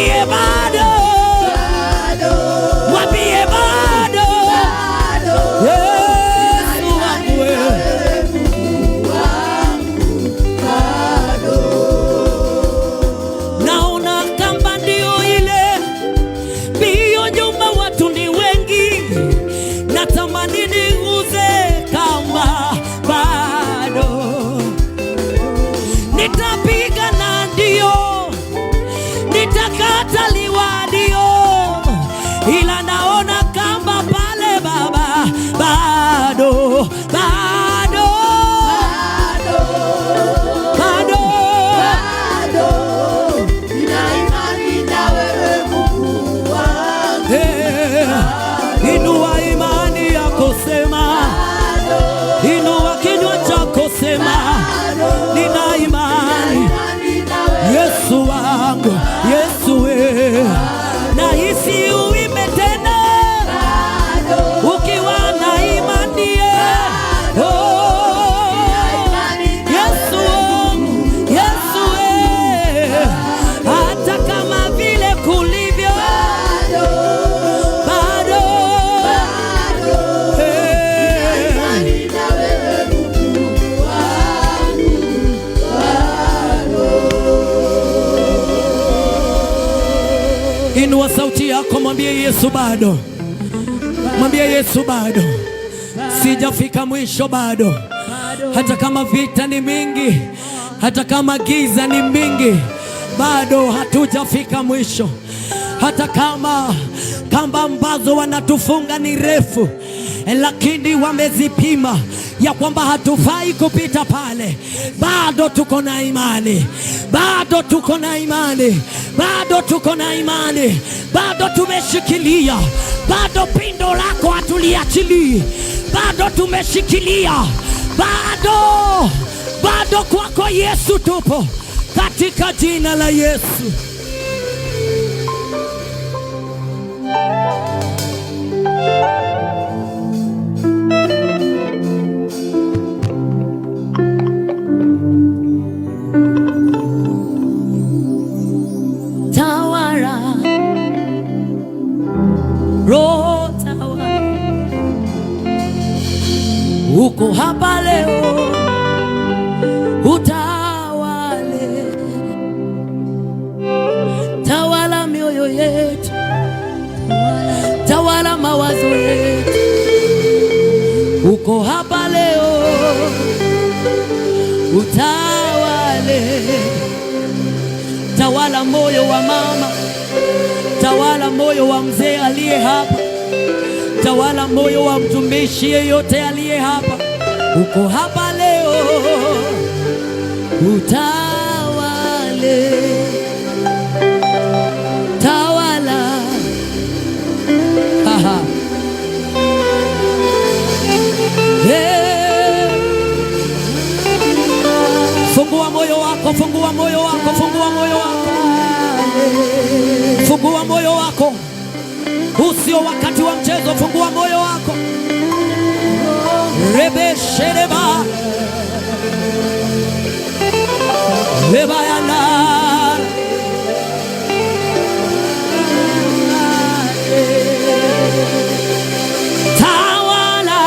Mwambie bado, mwambie bado, Yesu wangu naona kama ndio ile bio nyuma, watu ni wengi, natamani niguze kama bado, nitapiga na ndio, nitakataliwa ndio, ila naona kama pale Baba bado, bado, bado, bado, nina imani na wewe Mungu wangu. Inua imani yako, sema, inua kinywa chako, sema, nina imani Yesu wangu, Yesu we, na hisi uimbe tena ukiwa na imani. Oh, Yesu wangu, Yesu we, hata kama vile kulivyo bado, inua sauti yako, mwambie Yesu bado, mwambie Yesu bado, sijafika mwisho bado. Hata kama vita ni mingi, hata kama giza ni mingi, bado hatujafika mwisho. Hata kama kamba ambazo wanatufunga ni refu, lakini wamezipima ya kwamba hatufai kupita pale, bado tuko na imani, bado tuko na imani, bado tuko na imani, bado tumeshikilia, bado pindo lako hatuliachili, bado tumeshikilia, bado, bado kwako Yesu tupo, katika jina la Yesu. Roho tawala, uko hapa leo, utawale, tawala mioyo yetu, tawala mawazo yetu, uko hapa leo, utawale, tawala moyo wa mama, tawala moyo wa mzee aliye hapa, tawala moyo wa mtumishi yeyote aliye hapa, uko hapa leo, utawale, tawala. Aha. Yeah. Fungua moyo wako, fungua moyo wako, fungua moyo wako, fungua moyo wako. Usio wakati wa mchezo, fungua moyo wako. Rebe shereba leba yana tawala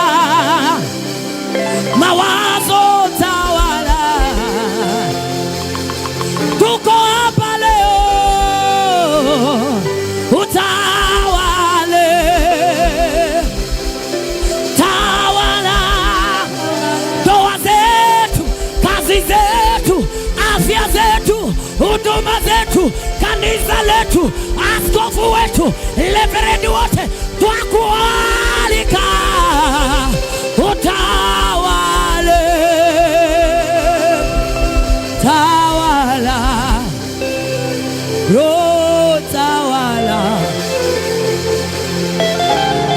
mawazo, tawala, tuko hapa leo, utawale, tawala ndoa zetu, kazi zetu, afya zetu, huduma zetu, kanisa letu, askofu wetu, reverend wote, twakualika utawale, tawala, Roho tawala,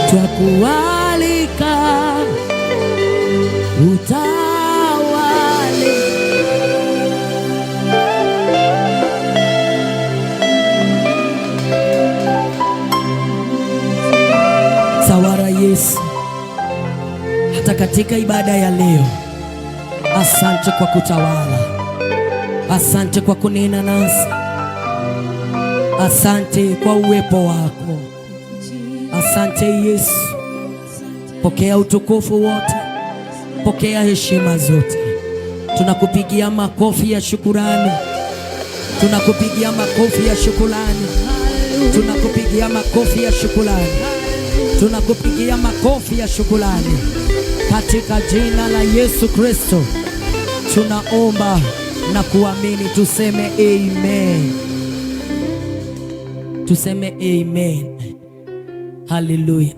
twakualika utawale. Tawala Yesu, hata katika ibada ya leo, asante kwa kutawala, asante kwa kunena nasi, Asante kwa uwepo wako. Asante Yesu. Pokea utukufu wote, pokea heshima zote. Tunakupigia makofi ya shukurani, tunakupigia makofi ya shukurani, tunakupigia makofi ya shukurani, tunakupigia makofi ya shukurani. Katika jina la Yesu Kristo tunaomba na kuamini, tuseme amen. Tuseme amen. Haleluya,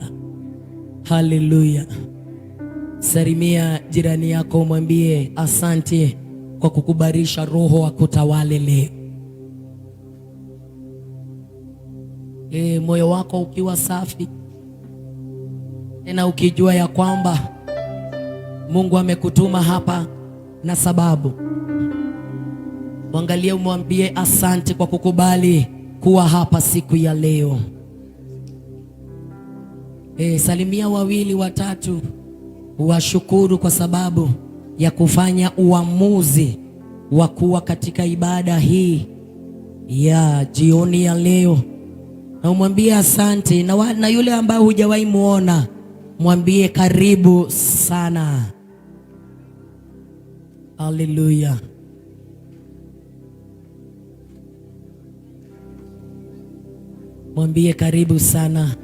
haleluya. Salimia jirani yako, mwambie asante kwa kukubarisha Roho akutawale leo. Moyo wako ukiwa safi, tena ukijua ya kwamba Mungu amekutuma hapa na sababu, mwangalie, umwambie asante kwa kukubali kuwa hapa siku ya leo. Salimia wawili watatu, washukuru kwa sababu ya kufanya uamuzi wa kuwa katika ibada hii ya jioni ya leo, na umwambie asante. Na yule ambaye hujawahi muona, mwambie karibu sana. Haleluya. Mwambie karibu sana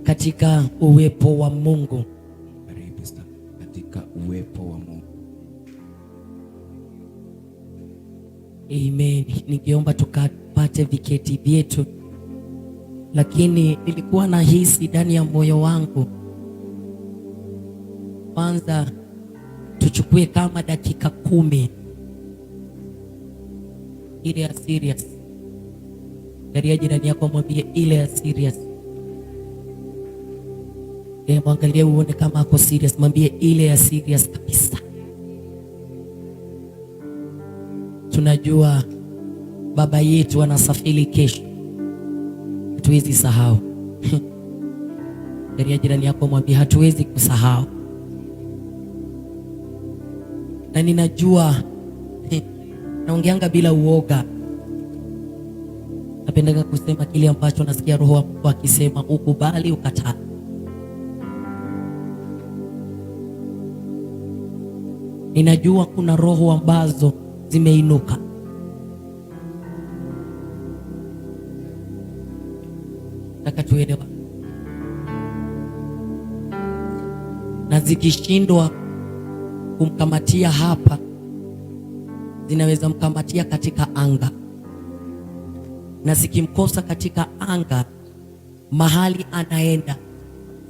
katika uwepo wa Mungu. Karibu sana katika uwepo wa Mungu. Amen. Ningeomba tukapate viketi vyetu, lakini nilikuwa na hisi ndani ya moyo wangu, kwanza tuchukue kama dakika 10 ile ya serious. Garia jirani yako, mwambie ile ya serious. Mwangalie uone kama ako serious, mwambie ile ya serious kabisa. Tunajua baba yetu anasafiri kesho, hatuwezi sahau. Garia jirani yako, mwambie hatuwezi kusahau. Na ninajua naongeanga bila uoga. Napendaga kusema kile ambacho nasikia Roho wangu akisema, ukubali ukataa. Ninajua kuna roho ambazo zimeinuka. Nataka tuelewa, na zikishindwa kumkamatia hapa, zinaweza mkamatia katika anga, na zikimkosa katika anga, mahali anaenda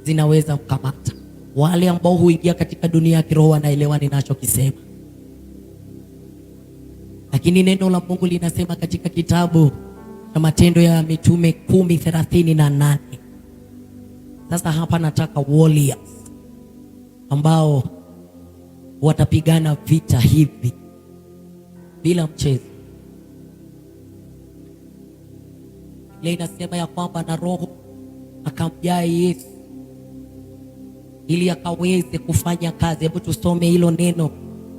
zinaweza mkamata. Wale ambao huingia katika dunia ya kiroho wanaelewa ninachokisema. Lakini neno la Mungu linasema katika kitabu cha Matendo ya Mitume 10:38. Sasa hapa nataka warriors ambao watapigana vita hivi bila mchezo. Ile inasema ya kwamba na Roho akamjaa Yesu ili akaweze kufanya kazi. Hebu tusome hilo neno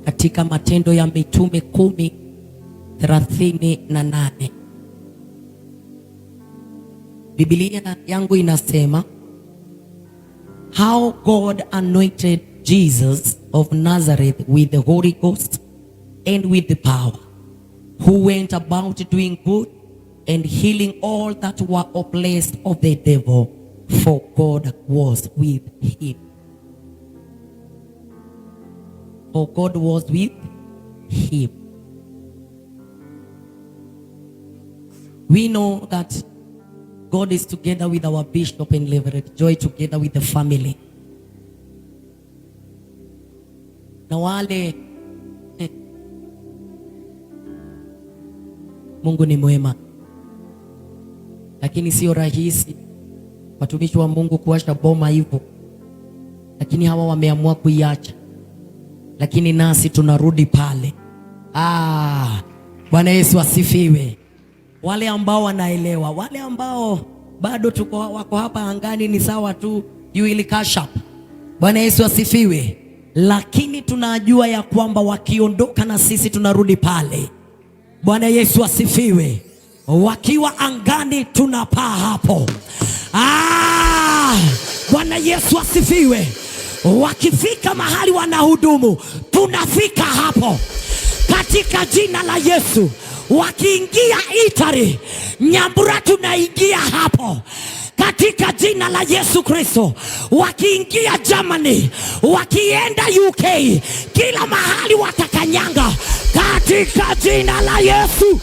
katika Matendo ya Mitume 10:38. Biblia yangu inasema, how God anointed Jesus of Nazareth with the Holy Ghost and with the power, who went about doing good and healing all that were oppressed of the devil, for God was with him. For God was with him. We know that God is together with our Bishop and Reverend Joy, together with the family. Na wale Mungu ni mwema, lakini sio rahisi watumishi wa Mungu kuacha boma hivyo, lakini hawa wameamua kuiacha, lakini nasi tunarudi pale. Bwana Yesu asifiwe. Wale ambao wanaelewa, wale ambao bado wako hapa angani ni sawa tu, you will catch up. Bwana Yesu asifiwe. Lakini tunajua ya kwamba wakiondoka na sisi tunarudi pale. Bwana Yesu asifiwe. wakiwa angani tunapaa hapo. Bwana Yesu asifiwe. Wakifika mahali wanahudumu, tunafika hapo katika jina la Yesu. Wakiingia Italy, Nyambura, tunaingia hapo katika jina la Yesu Kristo. Wakiingia Germany, wakienda UK, kila mahali watakanyanga katika jina la Yesu.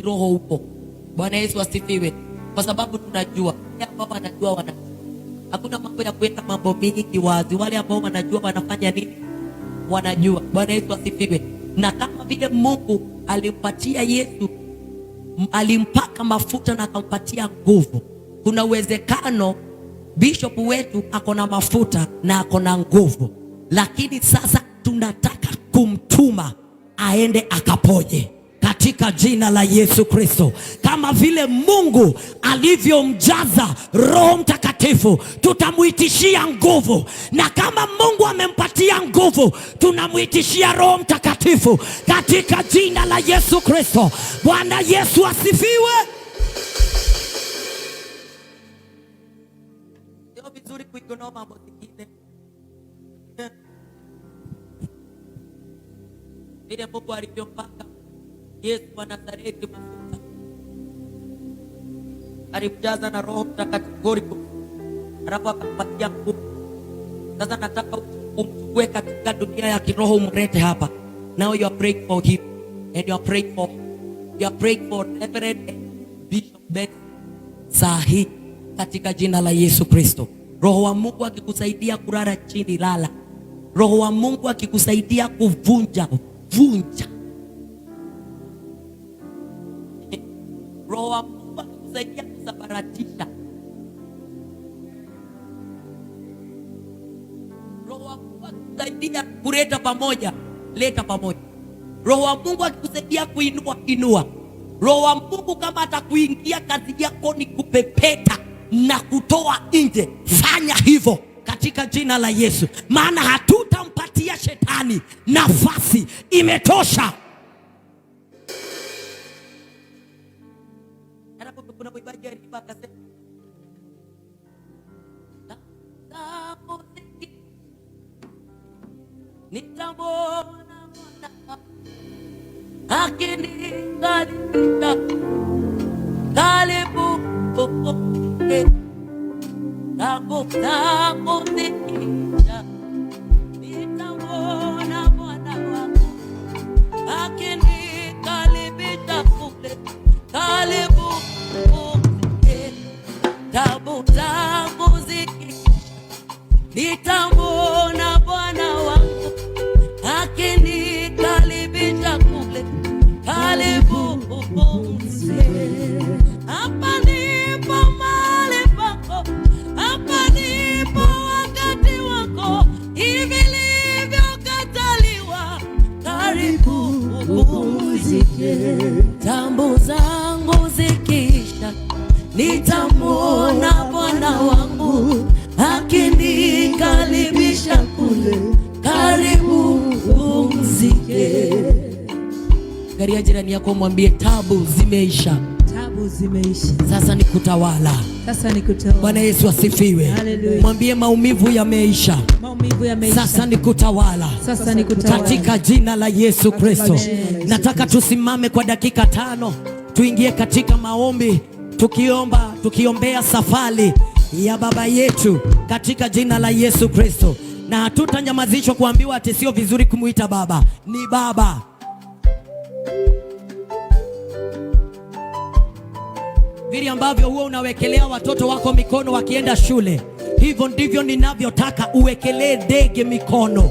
Roho upo. Bwana Yesu asifiwe. Kwa sababu tunajua ambao wanajua hakuna mambo ya kuweka mambo mingi wazi. Wale ambao wanajua wanafanya nini, wanajua. Bwana Yesu asifiwe. Na kama vile Mungu alimpatia Yesu, alimpaka mafuta na akampatia nguvu, kuna uwezekano bishop wetu ako na mafuta na ako na nguvu, lakini sasa tunataka kumtuma aende akaponye katika jina la Yesu Kristo. Kama vile Mungu alivyomjaza Roho Mtakatifu, tutamuitishia nguvu, na kama Mungu amempatia nguvu, tunamuitishia Roho Mtakatifu katika jina la Yesu Kristo. Bwana Yesu asifiwe. Sio vizuri kuignore mambo mengine. Ile Mungu alivyompaka Yesu wa Nazareti mafuta, alimjaza na Roho Mtakatifu, alafu akampatia nguvu. Sasa nataka umchukue katika dunia ya kiroho, umlete hapa. Now you are praying for him and you are praying for Reverend Bishop Ben Sahi katika jina la Yesu Kristo. Roho wa Mungu akikusaidia kulala chini, lala. Roho wa Mungu akikusaidia kuvunja, vunja. Roho wa Mungu akikusaidia kusabaratisha. Roho wa Mungu akikusaidia kuleta pamoja, leta pamoja. Roho wa Mungu akikusaidia kuinua, inua. Roho wa Mungu kama atakuingia kazi yako ni kupepeta na kutoa nje, fanya hivyo katika jina la Yesu, maana hatutampatia shetani nafasi, imetosha. Kuna mwibaji aliimba akasema, nitamwona Bwana akinikaribia, karibu nakusikia, nitamwona Bwana wangu akinikaribia kule, karibu tabu zangu zikisha, nitamwona Bwana wangu akinikaribisha kule, karibu upumzike. Hapa ndipo mahali pako, hapa ndipo wakati wako, hivi nilivyokataliwa, karibu upumzike. Tabu zangu zikisha, nitamwona Bwana wangu akinikaribisha kule, karibu upumzike. Garia jirani yako mwambie, tabu zimeisha. Tabu zimeisha. Sasa ni kutawala. Sasa ni kutawala. Bwana Yesu asifiwe. Hallelujah. Mwambie maomivu yameisha. Maumivu yameisha. Sasa ni kutawala. Sasa ni kutawala. Katika jina la Yesu Kristo. Nataka tusimame kwa dakika 5, tuingie katika maombi, tukiombea safari ya baba yetu katika jina la Yesu Kristo. Na hatutanyamazishwa kuambiwa ati sio vizuri kumuita baba. Ni baba. Vile ambavyo huwa unawekelea watoto wako mikono wakienda shule, hivyo ndivyo ninavyotaka uwekelee ndege mikono.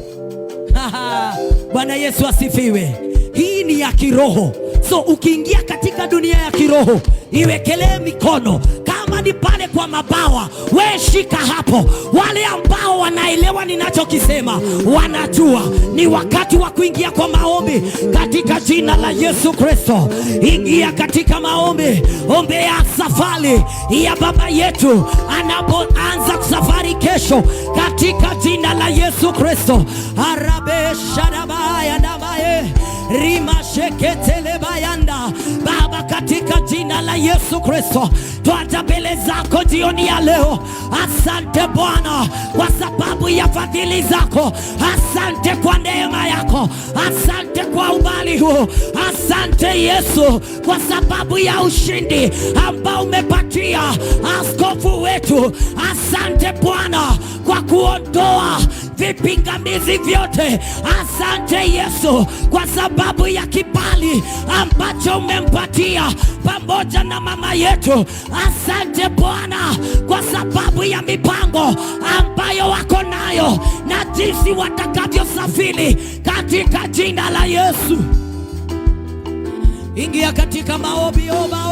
Bwana Yesu asifiwe. Hii ni ya kiroho. So ukiingia katika dunia ya kiroho, iwekelee mikono. Kama ni pale kwa mabawa, we shika hapo. Wale ambao wanaelewa ninachokisema wanajua ni wakati wa kuingia kwa maombi katika jina la Yesu Kristo. Ingia katika maombi, ombea safari ya baba yetu anapoanza safari kesho katika jina la Yesu Kristo. Arabe sharabaya namaye rima sheketele bayanda. Baba, katika jina la Yesu Kristo twaja mbele zako jioni ya leo. Asante Bwana kwa sababu ya fadhili zako, asante kwa neema yako, asante kwa ubali huu, asante Yesu kwa sababu ya ushindi ambao umepatia askofu wetu. Asante Bwana kwa kuondoa vipingamizi vyote. Asante Yesu kwa sababu ya kibali ambacho umempatia pamoja na mama yetu. Asante Bwana kwa sababu ya mipango ambayo wako nayo na jinsi watakavyosafiri katika jina la Yesu. Ingia katika maombi, omba.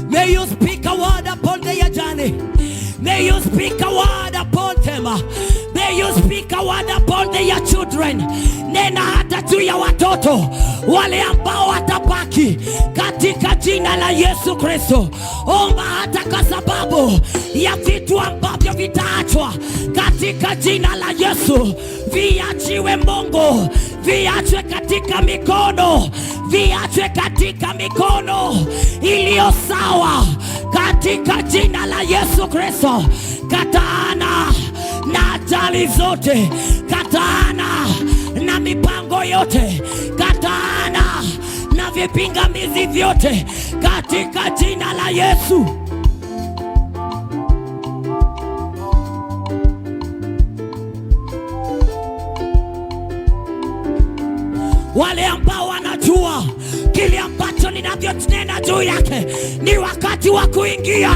May you speak a word upon their journey. May you speak a word upon them. May you speak a word upon their children. Nena hata juu ya watoto wale ambao watabaki katika jina la Yesu Kristo. Omba hata kwa sababu ya vitu ambavyo vitaachwa katika jina la Yesu. Viachiwe Mungu, viachwe katika mikono, viachwe katika mikono iliyo sawa katika jina la Yesu Kristo. Kataana na ajali zote, kataana na mipango yote, kataana na vipingamizi vyote katika jina la Yesu. Wale ambao wanajua kile ambacho ninavyonena juu yake, ni wakati wa kuingia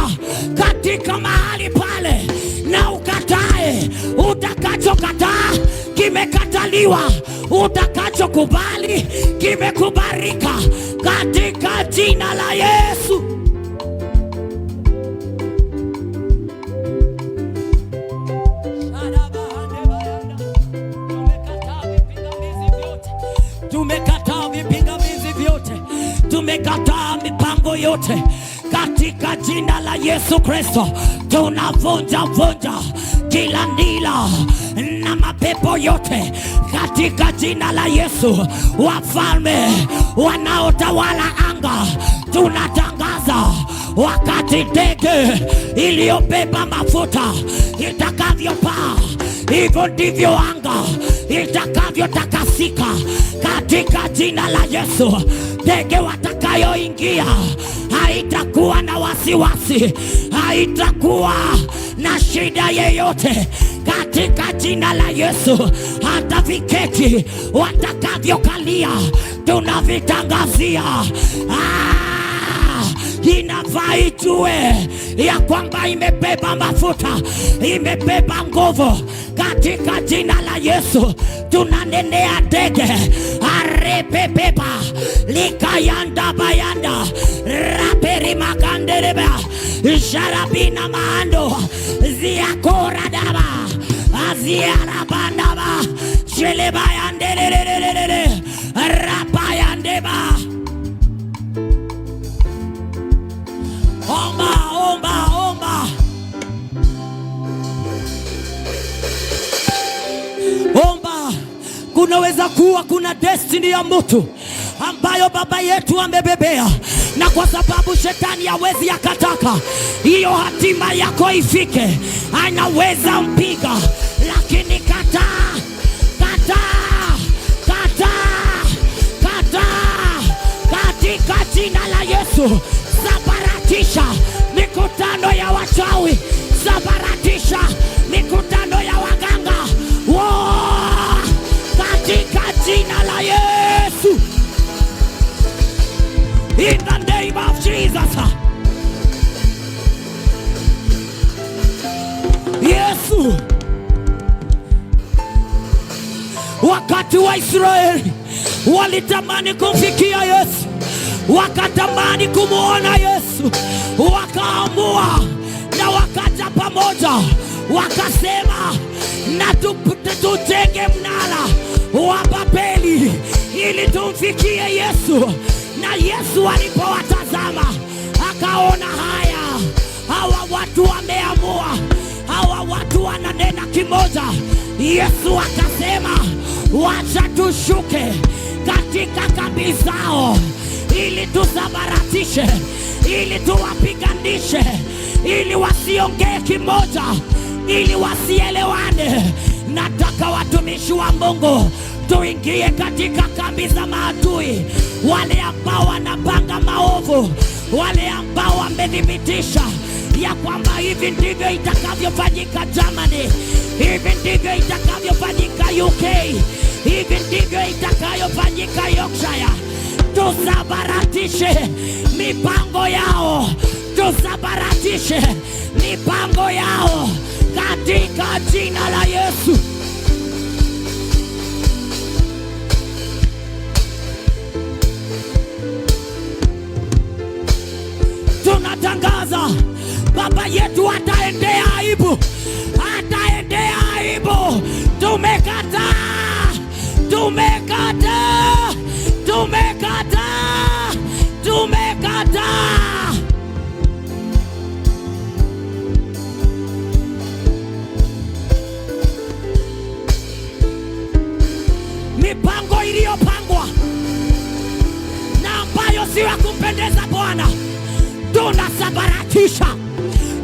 katika mahali pale na ukatae. Utakachokataa kimekataliwa, utakachokubali kimekubalika katika jina la Yesu. Tumekataa vipingamizi vyote, tumekataa mipango yote katika jina la Yesu Kristo. Tunavunja kila nila na mapepo yote katika jina la Yesu. Wafalme wanaotawala anga, tunatangaza wakati ndege iliyobeba mafuta itakavyopaa, hivyo ndivyo anga itakavyotakasika katika jina la Yesu. Ndege watakayoingia haitakuwa na wasiwasi, haitakuwa na shida yeyote katika jina la Yesu. Hata viketi watakavyokalia tunavitangazia. Inafaa ijue ya kwamba imebeba mafuta, imebeba nguvu katika jina la Yesu. Tunanenea ndege arepepeba likayanda bayanda raperi makandereba sharabina maando ziakoradaba aziarabandaba shelebayanderererere rapayandeba. Omba. Kunaweza kuwa kuna destiny ya mtu ambayo baba yetu amebebea, na kwa sababu shetani hawezi akataka hiyo hatima yako ifike, anaweza mpiga, lakini kataa katika jina la Yesu. Sabaratisha mikutano ya wachawi, sabaratisha mikutano ya waganga katika jina la Yesu. In the name of Jesus. Yesu, wakati Watu wa Israeli walitamani kumfikia Yesu, wakatamani kumuona Yesu, wakaamua na wakaja pamoja, wakasema na tutenge mnara wa Babeli ili tumfikie Yesu. Na Yesu alipowatazama akaona haya, hawa watu wameamua, hawa watu wananena kimoja. Yesu akasema wacha tushuke katika kambi zao ili tusabaratishe, ili tuwapiganishe, ili wasiongee kimoja, ili wasielewane. Nataka watumishi wa Mungu tuingie katika kambi za maadui, wale ambao wanapanga maovu, wale ambao wamedhibitisha ya kwamba hivi ndivyo itakavyofanyika Germany, hivi ndivyo itakavyofanyika UK, hivi ndivyo itakayofanyika Yorkshire. Tusabaratishe mipango yao, tusabaratishe mipango yao katika jina la Yesu. Tunatangaza baba yetu ataendea aibu, ataendea aibu. Tumekataa, tumekataa, tumekataa, tumekataa. Mipango iliyopangwa na ambayo si ya kumpendeza Bwana tunasabaratisha,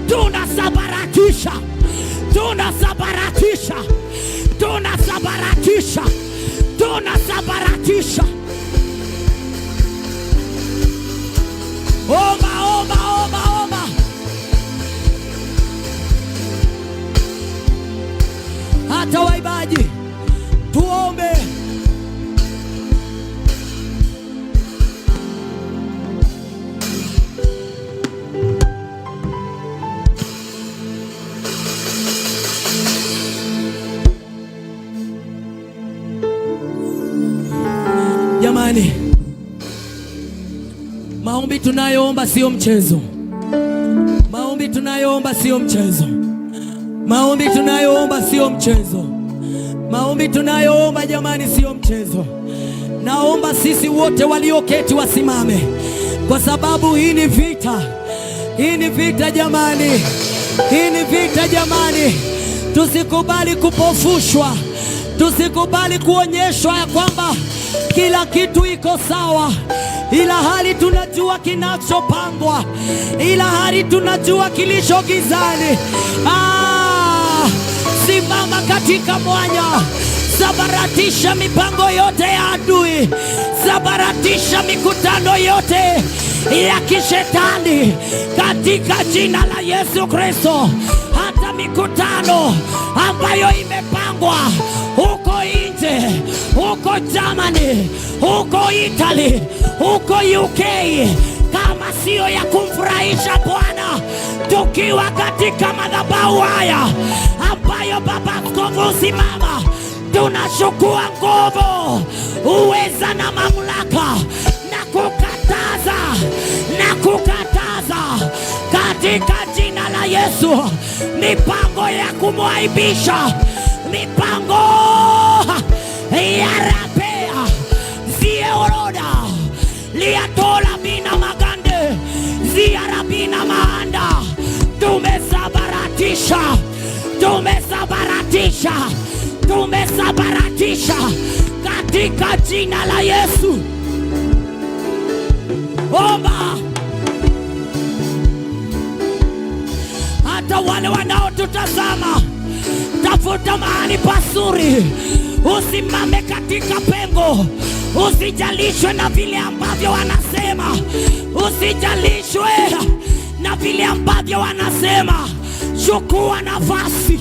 tunasabaratisha, tunasabaratisha, tunasabaratisha, tunasabaratisha. Omba, omba, omba, omba. Hata waibaji tuombe. Jamani, maombi tunayoomba sio mchezo. Maombi tunayoomba sio mchezo. Maombi tunayoomba sio mchezo. Maombi tunayoomba jamani sio mchezo. Naomba sisi wote walioketi wasimame, kwa sababu hii ni vita. Hii ni vita jamani. Hii ni vita jamani. Tusikubali kupofushwa. Tusikubali kuonyeshwa ya kwamba kila kitu iko sawa, ila hali tunajua kinachopangwa, ila hali tunajua kilicho gizani. Simama katika mwanya, sabaratisha mipango yote ya adui, sabaratisha mikutano yote ya kishetani katika jina la Yesu Kristo. Hata mikutano ambayo imepangwa huko nje, huko Germany, huko Italy, huko UK, kama sio ya kumfurahisha Bwana, tukiwa katika madhabahu haya ambayo Baba Askofu simama, tunachukua nguvu, uweza na mamlaka na kukataza katika jina la Yesu mipango ya kumwaibisha, mipango ya rapea zieoroda liatola bina magande ziarabina maanda. Tumesabaratisha, tumesabaratisha, tumesabaratisha katika jina la Yesu. Omba. Hata wale wanaotutazama, tafuta mahali pasuri, usimame katika pengo, usijalishwe na vile ambavyo wanasema, usijalishwe na vile ambavyo wanasema. Chukua nafasi.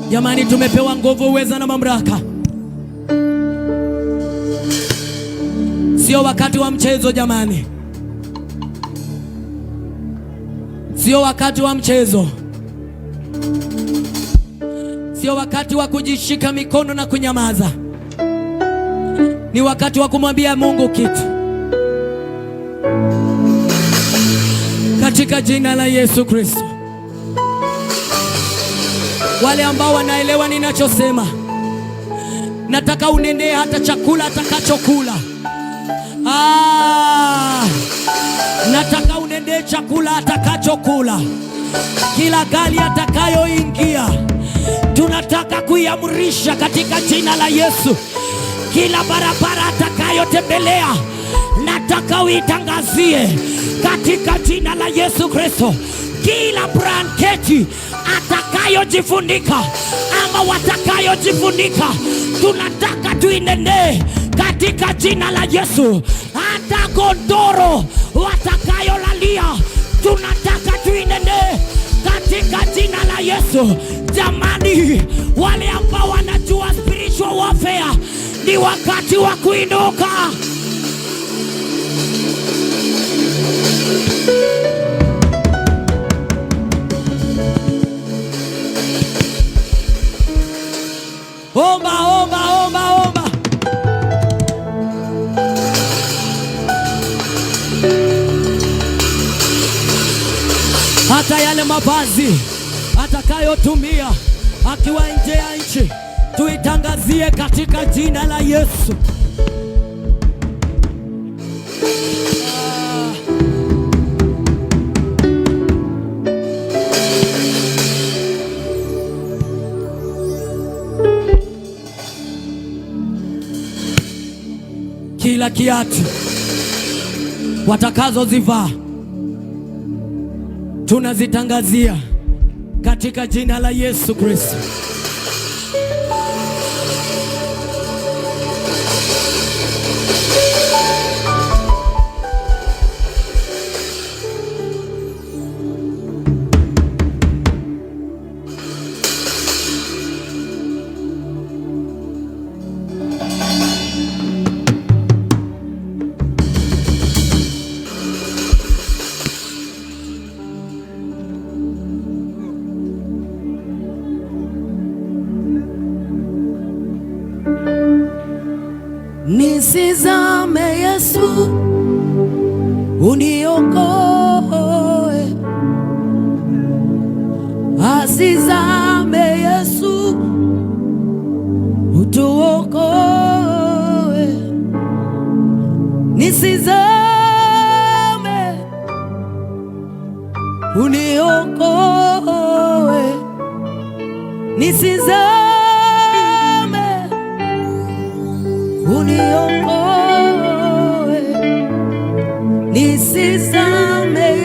Jamani, tumepewa nguvu, uweza na mamlaka. Sio wakati wa mchezo jamani, sio wakati wa mchezo, sio wakati wa kujishika mikono na kunyamaza. Ni wakati wa kumwambia Mungu kitu, katika jina la Yesu Kristo. Wale ambao wanaelewa ninachosema, nataka unendee hata chakula atakachokula. Nataka unendee chakula atakachokula, kila gari atakayoingia tunataka kuiamrisha katika jina la Yesu. Kila barabara atakayotembelea nataka uitangazie katika jina la Yesu Kristo. Kila blanketi atakayojifunika ama watakayojifunika tunataka tuinenee katika jina la Yesu. Hata godoro watakayolalia tunataka tuinenee katika jina la Yesu. Jamani, wale ambao wanajua spiritual warfare, ni wakati wa kuinuka. Omba, omba, omba, omba. Hata yale mavazi atakayotumia akiwa nje ya nchi tuitangazie katika jina la Yesu. Kila kiatu watakazozivaa tunazitangazia katika jina la Yesu Kristo. Nisizame Yesu, uniokoe. Asizame Yesu, utuokoe. Nisizame, uniokoe. Nisizame, uniokoe. Nisizame